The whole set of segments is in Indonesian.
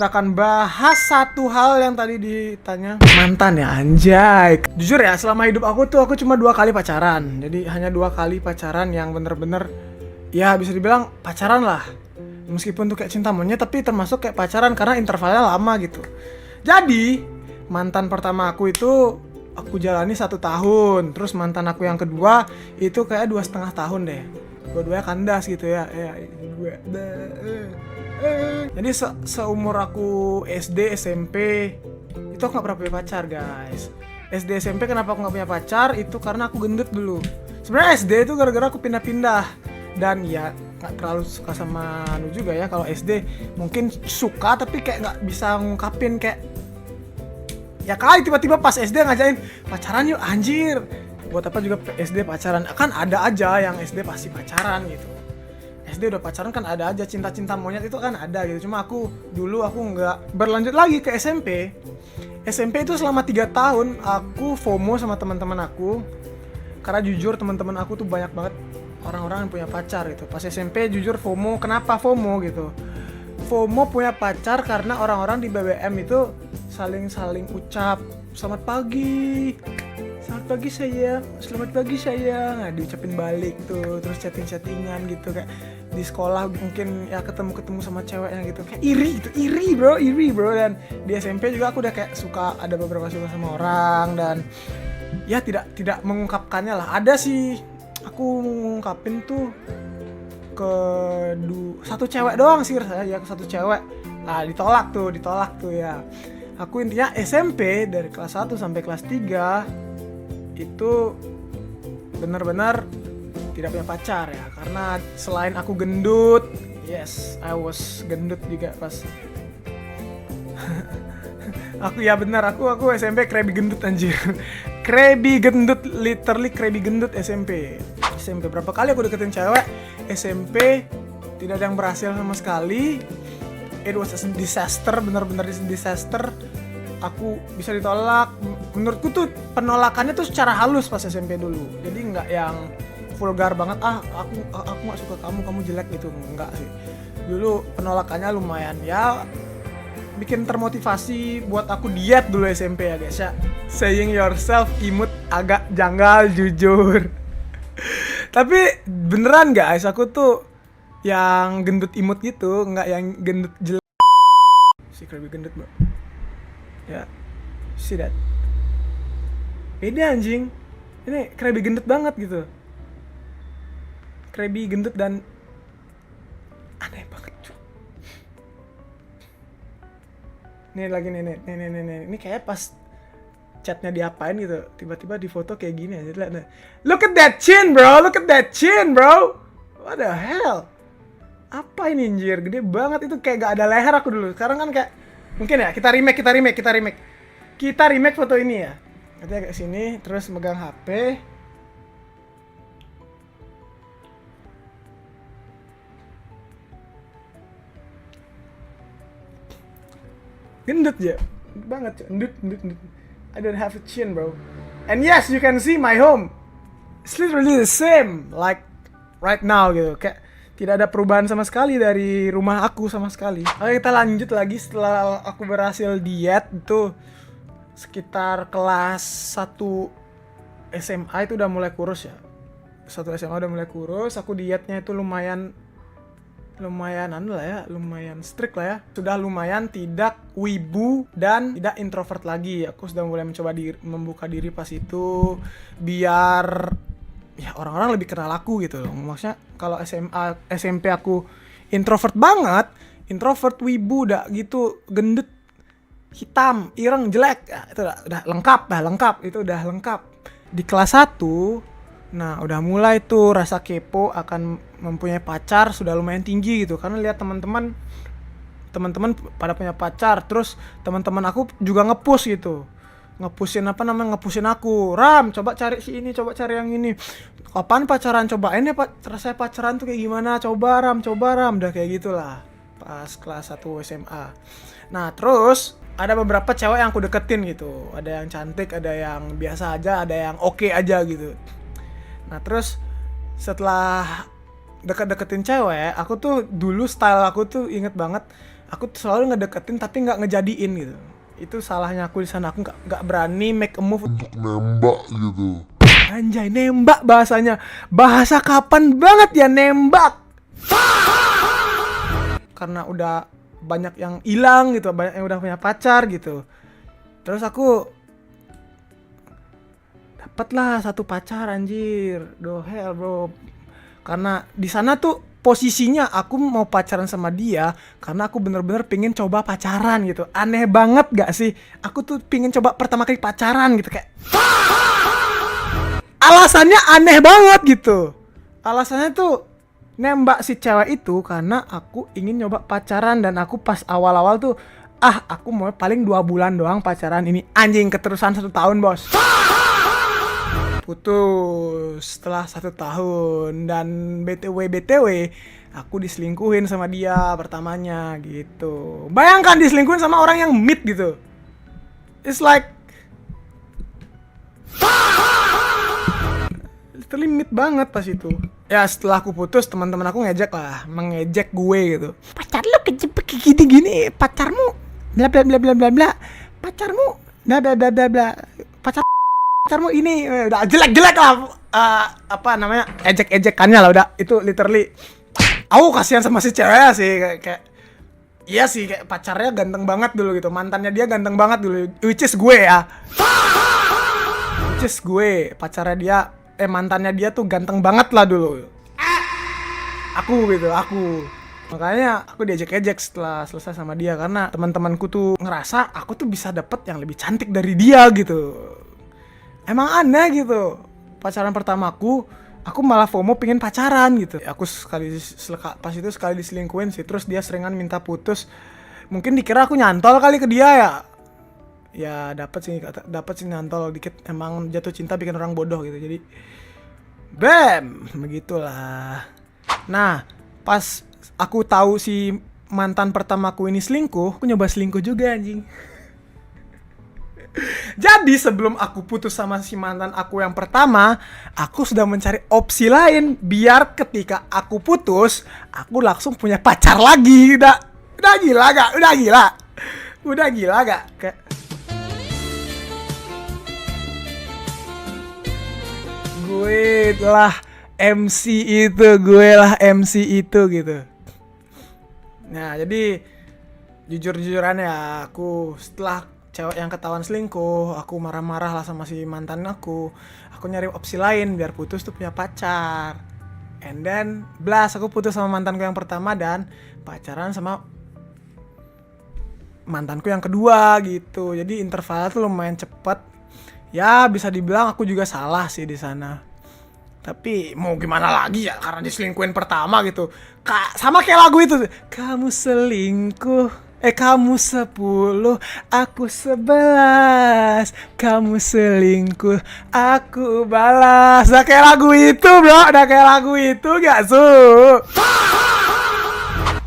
kita akan bahas satu hal yang tadi ditanya. Mantan ya, anjay. Jujur ya, selama hidup aku cuma 2 kali pacaran. Jadi hanya 2 kali pacaran yang bener-bener ya bisa dibilang pacaran lah. Meskipun tuh kayak cinta monyet, tapi termasuk kayak pacaran karena intervalnya lama gitu. Jadi mantan pertama aku itu aku jalani 1 tahun. Terus mantan aku yang kedua itu kayak 2,5 tahun deh. Dua-duanya kandas gitu ya. Jadi seumur aku SD, SMP itu aku gak pernah punya pacar guys. SD, SMP kenapa aku gak punya pacar? Itu karena aku gendut dulu. Sebenarnya SD itu gara-gara aku pindah-pindah. Dan ya gak terlalu suka sama lu juga ya. Kalau SD mungkin suka tapi kayak gak bisa ngungkapin. Kayak ya kali tiba-tiba pas SD ngajain pacaran yuk anjir. Buat apa juga SD pacaran? Kan ada aja yang SD pasti pacaran gitu. SD udah pacaran kan ada aja, cinta-cinta monyet itu kan ada gitu. Cuma aku nggak berlanjut lagi ke SMP. SMP itu selama 3 tahun aku FOMO sama teman-teman aku. Karena jujur teman-teman aku tuh banyak banget orang-orang yang punya pacar gitu. Pas SMP jujur FOMO, kenapa FOMO gitu? FOMO punya pacar karena orang-orang di BBM itu saling ucap selamat pagi sayang, selamat pagi sayang. Nah, diucapin balik tuh, terus chattingan gitu kayak di sekolah mungkin ya ketemu sama ceweknya gitu. Kayak iri bro. Dan di SMP juga aku udah kayak suka, ada beberapa suka sama orang dan ya tidak mengungkapkannya lah. Ada sih aku ngungkapin tuh ke satu cewek doang sih rasanya, ya ke satu cewek. Nah, ditolak tuh ya. Aku intinya SMP dari kelas 1 sampai kelas 3 itu benar-benar tidak punya pacar ya, karena selain aku gendut, yes, I was gendut juga pas aku ya benar, aku SMP krabby gendut anjir. Krabby gendut, literally krabby gendut SMP berapa kali aku deketin cewek SMP, tidak ada yang berhasil sama sekali. It was a disaster, benar-benar disaster. Aku bisa ditolak. Menurutku tuh penolakannya tuh secara halus pas SMP dulu. Jadi nggak yang vulgar banget. Aku nggak suka kamu jelek gitu, nggak sih. Dulu penolakannya lumayan ya, bikin termotivasi buat aku diet dulu SMP ya guys ya. Saying yourself imut agak janggal jujur. Tapi beneran guys, aku tuh yang gendut imut gitu, nggak yang gendut jelek. Si krabby gendut bro. Ya, see that? Beda anjing. Ini krabby gendut banget gitu. Krabby gendut dan aneh banget cuy. Nih lagi nih. Ini kayak pas chatnya diapain gitu, tiba-tiba di foto kayak gini aja. Look at that chin bro. What the hell? Apa ini anjir, gede banget itu, kayak gak ada leher aku dulu. Sekarang kan kayak mungkin ya kita remake foto ini ya. Nanti agak sini terus megang HP. Gendut ya banget, gendut. I don't have a chin bro. And yes, you can see my home. It's literally the same like right now gitu. Kayak tidak ada perubahan sama sekali dari rumah aku sama sekali. Oke, kita lanjut lagi. Setelah aku berhasil diet itu sekitar kelas 1 SMA itu udah mulai kurus ya. 1 SMA udah mulai kurus. Aku dietnya itu lumayan strict lah ya. Sudah lumayan tidak wibu dan tidak introvert lagi. Aku sudah mulai mencoba membuka diri pas itu biar ya orang-orang lebih kenal aku gitu loh. Maksudnya kalau SMP aku introvert banget, introvert, wibu, udah gitu, gendut, hitam, ireng, jelek, ya, itu udah lengkap, itu udah lengkap. Di kelas 1, nah udah mulai tuh rasa kepo akan mempunyai pacar sudah lumayan tinggi gitu, karena lihat teman-teman pada punya pacar, terus teman-teman aku juga nge-push gitu. Ngepusin aku, Ram coba cari si ini, coba cari yang ini, kapan pacaran, cobain ya pak, rasanya pacaran tuh kayak gimana, coba Ram, udah kayak gitulah pas kelas 1 SMA. Nah terus ada beberapa cewek yang aku deketin gitu, ada yang cantik, ada yang biasa aja, ada yang oke aja gitu. Nah terus setelah deketin cewek, aku tuh dulu style aku tuh inget banget, Aku tuh selalu ngedeketin tapi nggak ngejadiin gitu. Itu salahnya aku di sana. Aku nggak berani make a move untuk nembak gitu. Anjay, nembak bahasanya. Bahasa kapan banget ya nembak? Karena udah banyak yang hilang gitu, banyak yang udah punya pacar gitu. Terus aku dapatlah satu pacar anjir. Do hell bro. Karena di sana tuh posisinya aku mau pacaran sama dia karena aku bener-bener pengen coba pacaran gitu. Aneh banget gak sih? Aku tuh pengen coba pertama kali pacaran gitu kayak. Alasannya aneh banget gitu. Alasannya tuh nembak si cewek itu karena aku ingin nyoba pacaran dan aku pas awal-awal tuh aku mau paling 2 bulan doang pacaran ini. Anjing keterusan 1 tahun bos. Putus setelah 1 tahun dan BTW aku diselingkuhin sama dia pertamanya gitu. Bayangkan diselingkuhin sama orang yang mid gitu. It's like literally mid banget pas itu. Ya setelah aku putus teman-teman aku mengejek gue gitu. Pacar lu kejepit gini-gini, pacarmu bla bla bla bla bla bla. Pacarmu bla bla bla bla bla. Pacarmu ini udah jelek-jelek lah, apa namanya, ejek-ejekannya lah udah. Itu literally aku kasihan sama si cewek sih, kayak iya sih, kayak pacarnya ganteng banget dulu gitu, mantannya dia ganteng banget dulu, which is gue ya, which is gue, pacarnya dia, mantannya dia tuh ganteng banget lah dulu, aku makanya aku diejek-ejek setelah selesai sama dia karena teman-temanku tuh ngerasa aku tuh bisa dapet yang lebih cantik dari dia gitu. Emang aneh gitu. Pacaran pertamaku, aku malah FOMO pengen pacaran gitu. Aku pas itu sekali diselingkuhin sih. Terus dia seringan minta putus. Mungkin dikira aku nyantol kali ke dia ya. Ya dapet sih nyantol dikit. Emang jatuh cinta bikin orang bodoh gitu. Jadi bam, begitulah. Nah, pas aku tahu si mantan pertamaku ini selingkuh, aku nyoba selingkuh juga anjing. Jadi sebelum aku putus sama si mantan aku yang pertama, aku sudah mencari opsi lain biar ketika aku putus, aku langsung punya pacar lagi. Udah gila gak? Udah gila gak? Kayak gue lah MC itu gitu. Nah, jadi jujur-jujuran ya, aku setelah cewek yang ketahuan selingkuh, aku marah-marah lah sama si mantan aku nyari opsi lain biar putus tuh punya pacar. And then aku putus sama mantanku yang pertama dan pacaran sama mantanku yang kedua gitu. Jadi intervalnya tuh lumayan cepet. Ya bisa dibilang aku juga salah sih di sana. Tapi mau gimana lagi ya, karena diselingkuhin pertama gitu. Sama kayak lagu itu, kamu selingkuh, kamu 10, aku 11. Kamu selingkuh, aku balas. Udah kayak lagu itu bro, gak su?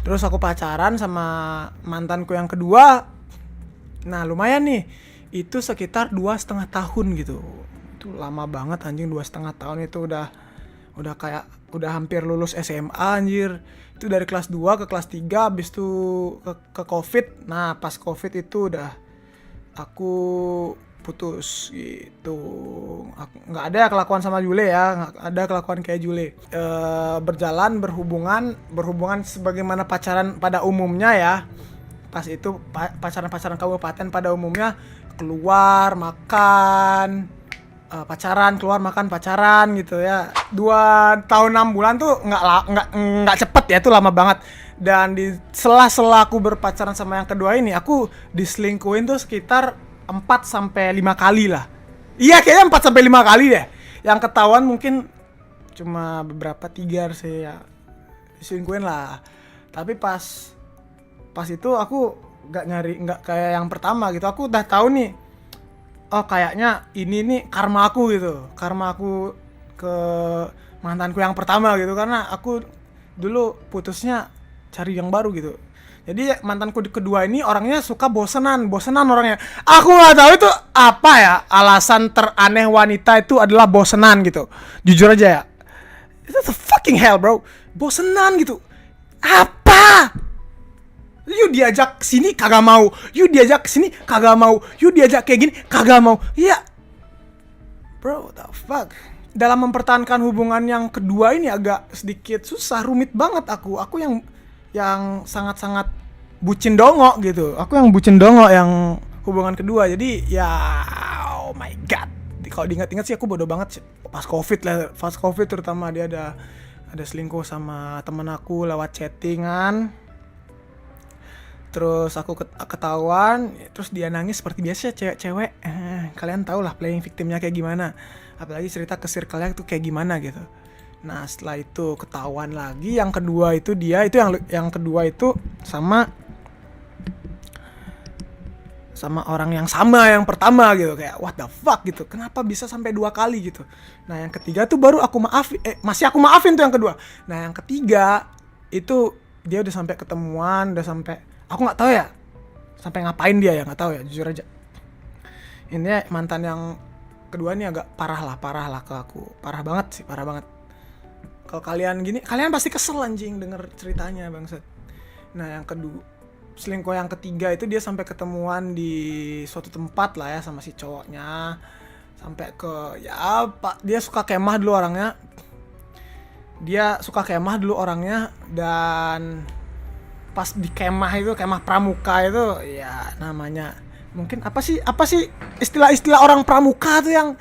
Terus aku pacaran sama mantanku yang kedua. Nah lumayan nih, itu sekitar 2,5 tahun gitu. Itu lama banget anjing, 2,5 tahun itu udah kayak udah hampir lulus SMA anjir. Itu dari kelas 2 ke kelas 3, habis itu ke Covid. Nah, pas Covid itu udah aku putus gitu. Nggak ada kelakuan sama Jule ya, nggak ada kelakuan kayak Jule. Berjalan, berhubungan sebagaimana pacaran pada umumnya ya. Pas itu pacaran kabupaten pada umumnya, keluar makan, pacaran, keluar makan, pacaran gitu ya. 2 tahun 6 bulan tuh nggak cepet ya, itu lama banget. Dan di sela-sela aku berpacaran sama yang kedua ini, aku diselingkuhin tuh sekitar 4-5 kali lah. Iya kayaknya 4-5 kali deh. Yang ketahuan mungkin cuma beberapa, 3 sih ya, diselingkuhin lah. Tapi pas itu aku nggak kayak yang pertama gitu. Aku udah tahu nih, oh kayaknya ini nih karma aku gitu. Karma aku ke mantanku yang pertama gitu. Karena aku dulu putusnya cari yang baru gitu. Jadi mantanku kedua ini orangnya suka bosenan orangnya. Aku nggak tahu itu apa ya, alasan teraneh wanita itu adalah bosenan gitu. Jujur aja ya, itu the fucking hell bro, bosenan gitu. Apa? Yuk diajak sini kagak mau, yuk diajak sini kagak mau, yuk diajak kayak gini kagak mau. Ya, bro, what the fuck. Dalam mempertahankan hubungan yang kedua ini agak sedikit susah, rumit banget aku. Aku yang sangat-sangat bucin dongo gitu. Aku yang bucin dongo yang hubungan kedua. Jadi ya, oh my god. Kalau diingat-ingat sih aku bodoh banget sih. Pas covid terutama dia ada selingkuh sama temen aku lewat chattingan. Terus aku ketahuan, terus dia nangis seperti biasa cewek-cewek. Kalian tau lah playing victimnya kayak gimana. Apalagi cerita ke circle-nya tuh kayak gimana gitu. Nah setelah itu ketahuan lagi, yang kedua itu yang kedua itu sama orang yang sama yang pertama gitu, kayak what the fuck gitu, kenapa bisa sampai 2 kali gitu. Nah yang ketiga tuh baru aku masih aku maafin tuh yang kedua. Nah yang ketiga itu dia udah sampai ketemuan, udah sampai, aku nggak tahu ya sampai ngapain dia ya, nggak tahu ya jujur aja. Ini mantan yang kedua nih agak parah lah ke aku, parah banget sih, parah banget. Kalau kalian gini, kalian pasti kesel anjing denger ceritanya bangsat. Nah yang kedua, selingkuh yang ketiga itu dia sampai ketemuan di suatu tempat lah ya sama si cowoknya, sampai ke ya pak, dia suka kemah dulu orangnya, dan pas di kemah itu, kemah pramuka itu ya namanya mungkin apa sih istilah orang pramuka tuh yang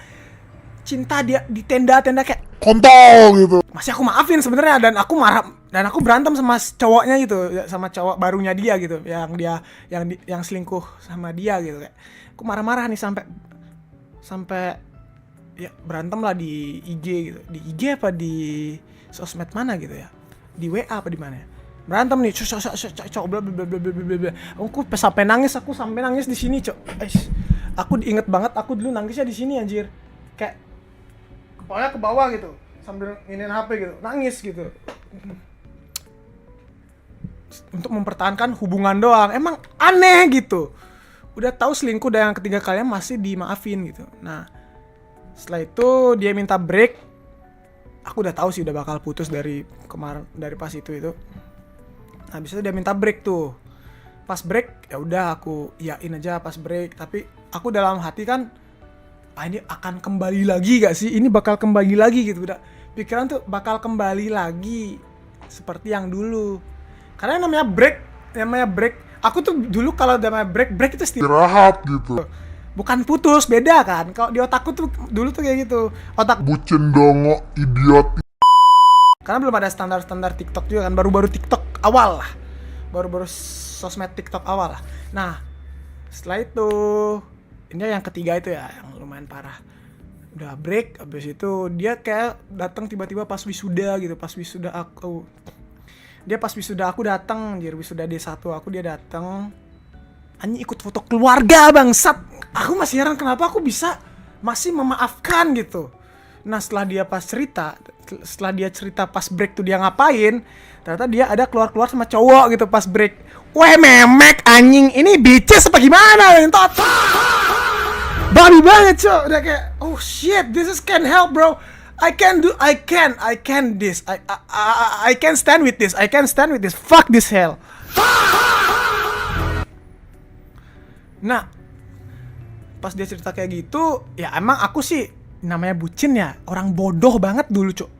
cinta dia di tenda-tenda kayak kontol gitu. Masih aku maafin sebenarnya, dan aku marah dan aku berantem sama cowoknya gitu, sama cowok barunya dia gitu, yang selingkuh sama dia gitu. Kayak aku marah-marah nih sampai ya berantem lah di IG gitu. Di IG apa di sosmed mana gitu ya, di WA apa di mana ya, berantem nih cok bla bla bla bla bla bla. Aku sampai nangis di sini cok. Aku inget banget aku dulu nangisnya di sini anjir, kayak kepalanya ke bawah gitu sambil nginin HP gitu, nangis gitu. Untuk mempertahankan hubungan doang, emang aneh gitu. Udah tahu selingkuh dan yang ketiga kalian masih dimaafin gitu. Nah setelah itu dia minta break. Aku udah tahu sih udah bakal putus dari kemarin, dari pas itu. Nah habis itu dia minta break tuh. Pas break ya udah aku iyain aja pas break, tapi aku dalam hati kan, ini akan kembali lagi gak sih? Ini bakal kembali lagi gitu. Udah pikiran tuh bakal kembali lagi seperti yang dulu. Karena namanya break. Aku tuh dulu kalau namanya break itu istirahat gitu. Bukan putus, beda kan. Kalau di otakku tuh dulu tuh kayak gitu. Otak bucin dongo, idiot. Karena belum ada standar TikTok juga kan, baru-baru TikTok awal lah. Baru-baru sosmed TikTok awal lah. Nah, setelah itu ini yang ketiga itu ya yang lumayan parah. Udah break, habis itu dia kayak datang tiba-tiba pas wisuda gitu, pas wisuda aku. Dia pas wisuda aku datang, anjir, wisuda D1 aku dia datang. Anjing ikut foto keluarga bangsat. Aku masih heran kenapa aku bisa masih memaafkan gitu. Nah, setelah dia cerita pas break tuh dia ngapain, ternyata dia ada keluar sama cowok gitu pas break. Weh memek anjing, ini bitches apa gimana entot? Babi banget cok, udah kayak oh shit, this is can't help bro. I can this. I can stand with this. Fuck this hell. Nah, pas dia cerita kayak gitu, ya emang aku sih namanya bucin ya, orang bodoh banget dulu cok.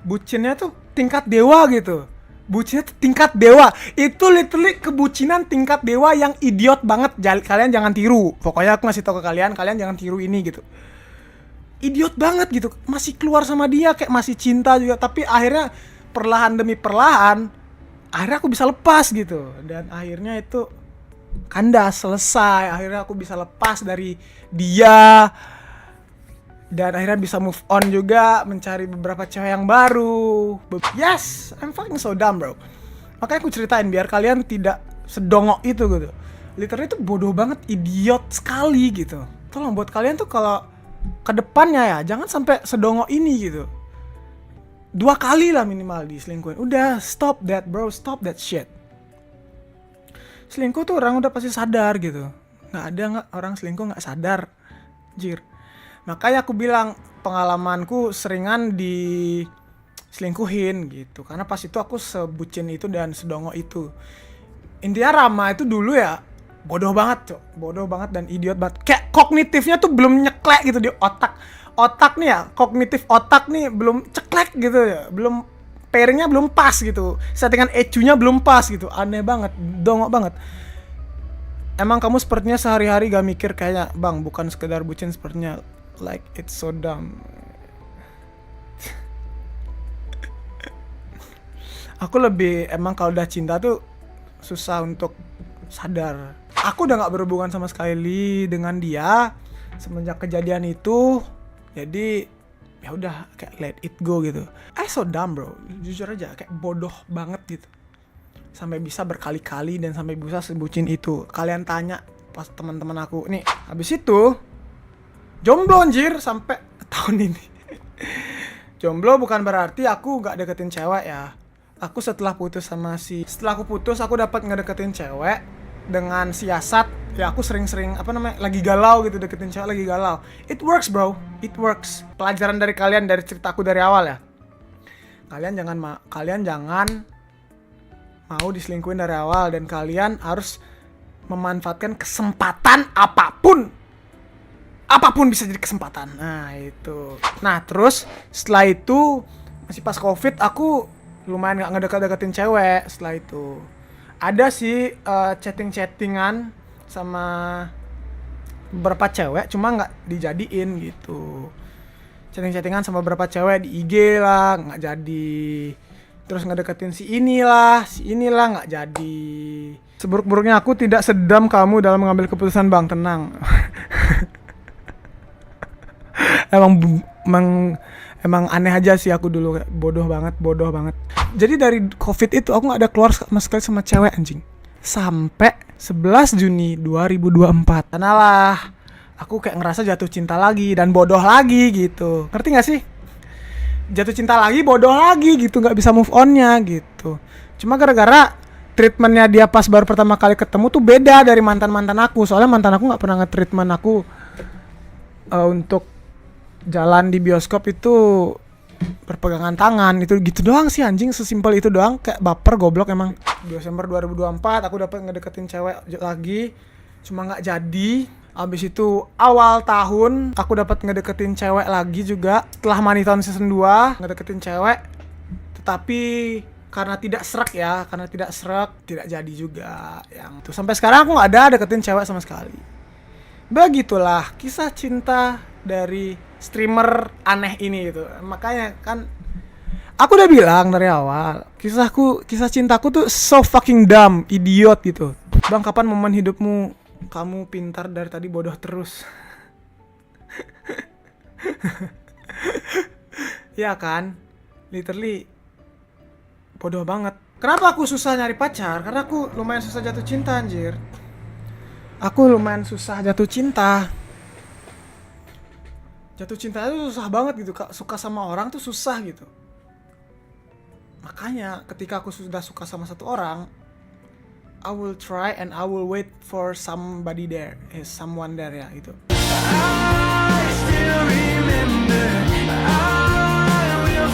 Bucinnya tuh tingkat dewa gitu. Bucinnya tuh tingkat dewa. Itu literally kebucinan tingkat dewa yang idiot banget. Kalian jangan tiru. Pokoknya aku ngasih tau ke kalian jangan tiru ini gitu. Idiot banget gitu. Masih keluar sama dia kayak masih cinta juga, tapi akhirnya perlahan demi perlahan akhirnya aku bisa lepas gitu. Dan akhirnya itu kandas, selesai. Akhirnya aku bisa lepas dari dia. Dan akhirnya bisa move on juga, mencari beberapa cewek yang baru. Yes, I'm fucking so dumb bro. Makanya aku ceritain biar kalian tidak sedongok itu gitu. Literally itu bodoh banget, idiot sekali gitu. Tolong buat kalian tuh kalau ke depannya ya jangan sampai sedongok ini gitu. 2 kali lah minimal diselingkuhin. Udah stop that bro, stop that shit. Selingkuh tuh orang udah pasti sadar gitu. Nggak ada orang selingkuh nggak sadar, jir. Makanya aku bilang pengalamanku seringan diselingkuhin gitu. Karena pas itu aku sebucin itu dan sedongok itu. Intinya Rama itu dulu ya bodoh banget, Cok. Bodoh banget dan idiot banget. Kayak kognitifnya tuh belum nyeklek gitu di otak. Otak nih ya, kognitif otak nih belum ceklek gitu ya. Belum pairingnya belum pas gitu. Settingan EQ-nya belum pas gitu. Aneh banget, dongok banget. Emang kamu sepertinya sehari-hari gak mikir kayak, Bang, bukan sekedar bucin sepertinya. Like it's so dumb. Aku lebih emang kalau udah cinta tuh susah untuk sadar. Aku udah gak berhubungan sama sekali dengan dia semenjak kejadian itu. Jadi ya udah kayak let it go gitu. So dumb bro, jujur aja kayak bodoh banget gitu. Sampai bisa berkali-kali dan sampai bisa sebucin itu. Kalian tanya pas teman-teman aku nih. Habis itu jomblo anjir sampai tahun ini. Jomblo bukan berarti aku gak deketin cewek ya. Aku setelah aku putus aku dapat ngedeketin cewek dengan siasat ya, aku sering-sering lagi galau gitu, deketin cewek lagi galau. It works bro, it works. Pelajaran dari kalian dari ceritaku dari awal ya. Kalian jangan mau diselingkuhin dari awal dan kalian harus memanfaatkan kesempatan apapun. Apapun bisa jadi kesempatan. Nah, itu. Nah, terus setelah itu masih pas Covid aku lumayan gak ngedeket-deketin cewek setelah itu. Ada sih chatting-chattingan sama beberapa cewek, cuma gak dijadiin gitu. Chatting-chattingan sama beberapa cewek di IG lah, gak jadi. Terus ngedeketin si inilah gak jadi. Seburuk-buruknya aku tidak sedam kamu dalam mengambil keputusan, Bang, tenang. Emang aneh aja sih aku dulu, bodoh banget. Jadi dari Covid itu aku gak ada keluar sama sekali sama cewek anjing. Sampai 11 Juni 2024. Kanalah aku kayak ngerasa jatuh cinta lagi dan bodoh lagi gitu. Ngerti gak sih? Jatuh cinta lagi, bodoh lagi gitu, gak bisa move on-nya gitu. Cuma gara-gara treatmentnya dia pas baru pertama kali ketemu tuh beda dari mantan-mantan aku. Soalnya mantan aku gak pernah nge-treatment aku untuk jalan di bioskop itu berpegangan tangan, itu gitu doang sih anjing, sesimpel itu doang. Kayak baper goblok emang. Desember 2024 aku dapat ngedeketin cewek lagi, cuma nggak jadi. Abis itu awal tahun aku dapat ngedeketin cewek lagi juga setelah Moneytown season 2, ngedeketin cewek tetapi karena tidak serak tidak jadi juga yang itu. Sampai sekarang aku nggak ada deketin cewek sama sekali. Begitulah kisah cinta dari streamer aneh ini gitu. Makanya kan aku udah bilang dari awal, kisah cintaku tuh so fucking dumb, idiot gitu. Bang, kapan momen hidupmu kamu pintar dari tadi bodoh terus? Ya kan? Literally bodoh banget. Kenapa aku susah nyari pacar? Karena aku lumayan susah jatuh cinta anjir. Aku lumayan susah jatuh cinta. Jatuh cinta itu susah banget gitu, Kak. Suka sama orang tuh susah gitu. Makanya ketika aku sudah suka sama satu orang, I will try and I will wait for somebody there, someone there ya gitu. I still remember, I will